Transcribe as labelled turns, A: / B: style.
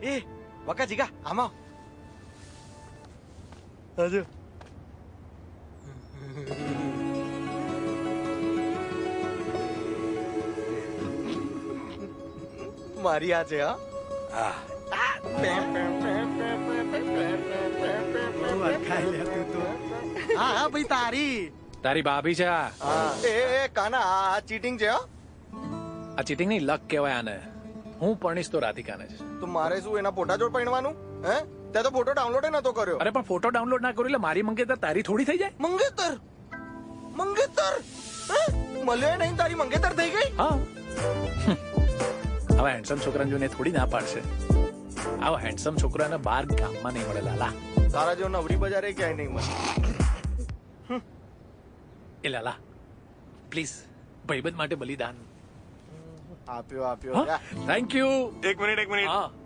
A: એ વકા જીગા આમાં હજુ મારી આ છે હા હા ભાઈ
B: તારી ભાભી છે આ
A: હા એ કાના આ ચીટિંગ છે
B: આ ચીટિંગ ની લક કહેવાય આને હું પરણીશ તો રાધિકાને જ
A: તો મારે શું એના ફોટા જોડ પહેરવાનું હે તે તો ફોટો ડાઉનલોડ નતો કર્યો
B: અરે પણ ફોટો ડાઉનલોડ ના કર્યો એટલે મારી મંગેતર તારી થોડી થઈ જાય
A: મંગેતર મંગેતર મળ્યો નહીં તારી મંગેતર થઈ ગઈ
B: હા આવા હેન્ડસમ છોકરાને જોઈને થોડી ના પાડશે આવા હેન્ડસમ છોકરાને બહાર ગામમાં નહીં મળે લાલા
A: તારા જેવો નવરી બજારે ક્યાંય નહીં મળે
B: એ લાલા પ્લીઝ ભાઈબંધ માટે બલિદાન
A: આપ્યો
B: થેન્ક યુ
C: એક મિનિટ
B: હા